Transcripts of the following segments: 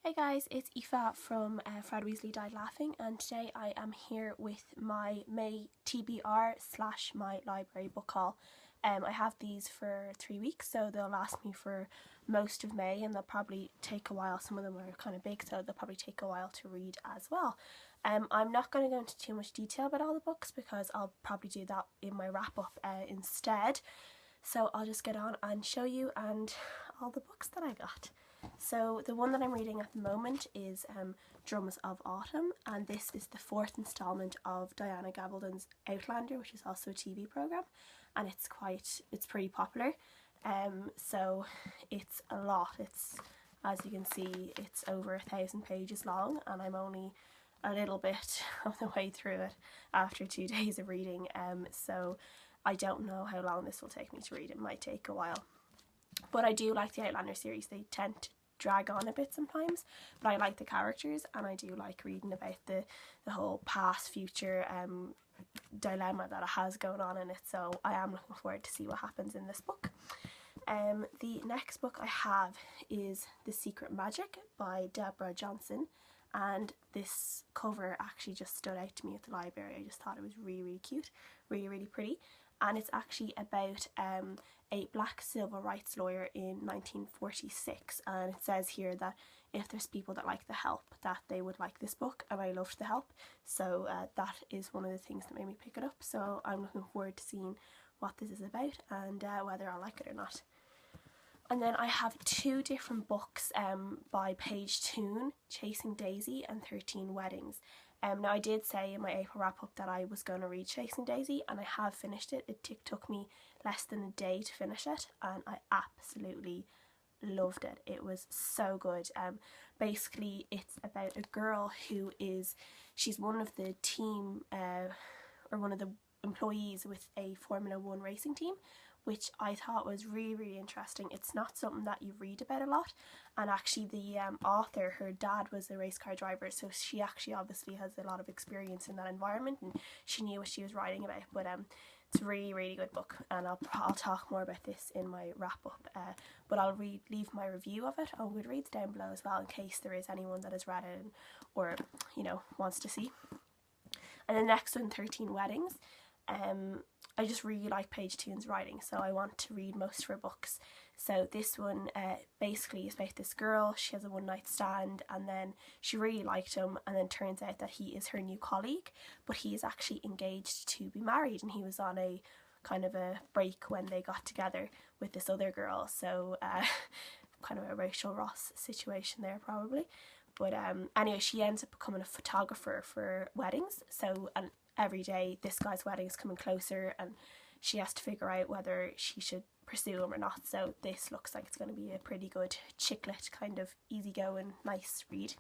Hey guys, it's Aoife from Fred Weasley Died Laughing, and today I am here with my May TBR / my library book haul. I have these for 3 weeks, so they'll last me for most of May, and they'll probably take a while. Some of them are kind of big, so they'll probably take a while to read as well. I'm not going to go into too much detail about all the books because I'll probably do that in my wrap up instead. So I'll just get on and show you and all the books that I got. So the one that I'm reading at the moment is Drums of Autumn, and this is the 4th instalment of Diana Gabaldon's Outlander, which is also a TV programme, and it's pretty popular. So it's a lot. It's, as you can see, it's over 1,000 pages long, and I'm only a little bit of the way through it after 2 days of reading, so I don't know how long this will take me to read. It might take a while. But I do like the Outlander series. They tend to drag on a bit sometimes, but I like the characters, and I do like reading about the whole past future dilemma that it has going on in it, so I am looking forward to see what happens in this book. The next book I have is The Secret Magic by Deborah Johnson, and this cover actually just stood out to me at the library. I just thought it was really cute, really pretty, and it's actually about a black civil rights lawyer in 1946, and it says here that if there's people that like The Help, that they would like this book, and I loved The Help, so that is one of the things that made me pick it up. So I'm looking forward to seeing what this is about and whether I like it or not. And then I have 2 different books by Paige Toon, Chasing Daisy and 13 Weddings. Now I did say in my April wrap up that I was going to read Chasing Daisy, and I have finished it. It took me less than a day to finish it, and I absolutely loved it. It was so good. Basically it's about a girl who she's one of the team or one of the employees with a Formula 1 racing team, which I thought was really interesting. It's not something that you read about a lot, and actually the author, her dad was a race car driver, so she actually obviously has a lot of experience in that environment, and she knew what she was writing about. But it's a really good book, and I'll talk more about this in my wrap up, but I'll leave my review of it on Goodreads down below as well, in case there is anyone that has read it or wants to see. And the next one, 13 Weddings. I just really like Paige Toon's writing, so I want to read most of her books. So this one basically is about this girl. She has a one-night stand, and then she really liked him, and then turns out that he is her new colleague, but he is actually engaged to be married, and he was on a kind of a break when they got together with this other girl, so kind of a Rachel Ross situation there probably. But anyway, she ends up becoming a photographer for weddings, so every day this guy's wedding is coming closer, and she has to figure out whether she should pursue him or not. So this looks like it's going to be a pretty good chick lit, kind of easygoing, nice read.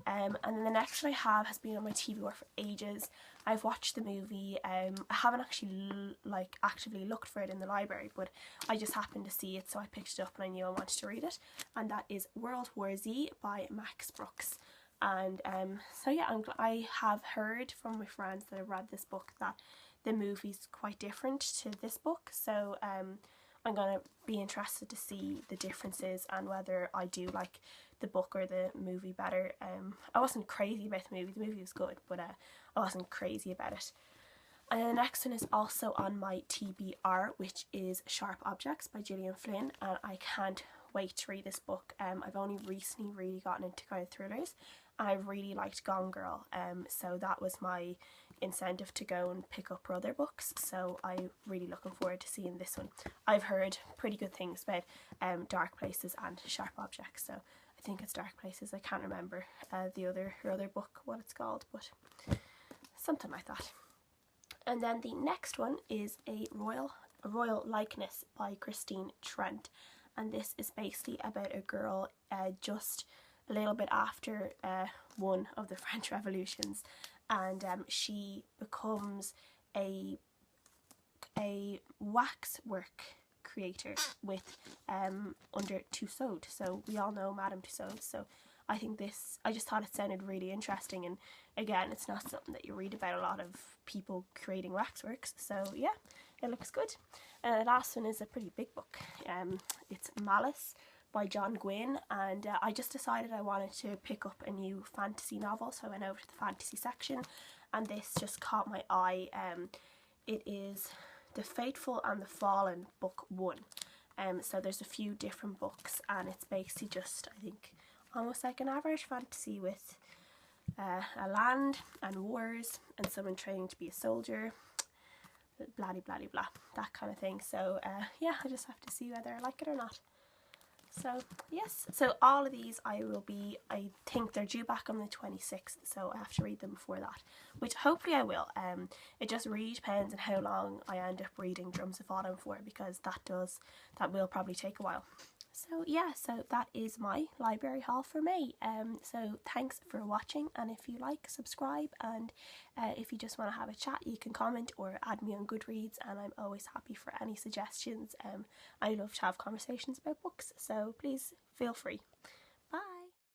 And then the next one I have has been on my TBR for ages. I've watched the movie. I haven't actually actively looked for it in the library, but I just happened to see it, so I picked it up and I knew I wanted to read it, and that is World War Z by Max Brooks. And so yeah, I have heard from my friends that have read this book that the movie's quite different to this book, so I'm going to be interested to see the differences and whether I do like the book or the movie better. I wasn't crazy about the movie was good, but I wasn't crazy about it. And the next one is also on my TBR, which is Sharp Objects by Gillian Flynn, and I can't wait to read this book. I've only recently really gotten into kind of thrillers, and I really liked Gone Girl, so that was my incentive to go and pick up her other books, so I'm really looking forward to seeing this one. I've heard pretty good things about Dark Places and Sharp Objects, so I think it's Dark Places. I can't remember her other book, what it's called, but something like that. And then the next one is a royal likeness by Christine Trent, and this is basically about a girl just a little bit after one of the French revolutions, and she becomes a waxwork creator with under Tussaud. So we all know Madame Tussaud, so I just thought it sounded really interesting, and again, it's not something that you read about a lot of people creating waxworks, so yeah, it looks good. And the last one is a pretty big book. It's Malice by John Gwynne, and I just decided I wanted to pick up a new fantasy novel, so I went over to the fantasy section and this just caught my eye. It is The Fateful and the Fallen, book 1. So there's a few different books and it's basically just, I think, almost like an average fantasy with a land and wars and someone training to be a soldier, blah blah blah blah, that kind of thing. So yeah, I just have to see whether I like it or not. So yes, so all of these I think they're due back on the 26th, so I have to read them before that, which hopefully I will. It just really depends on how long I end up reading Drums of Autumn for, because that will probably take a while. So yeah, so that is my library haul for May. So thanks for watching, and if you like, subscribe, and if you just want to have a chat, you can comment or add me on Goodreads, and I'm always happy for any suggestions. I love to have conversations about books, so please feel free.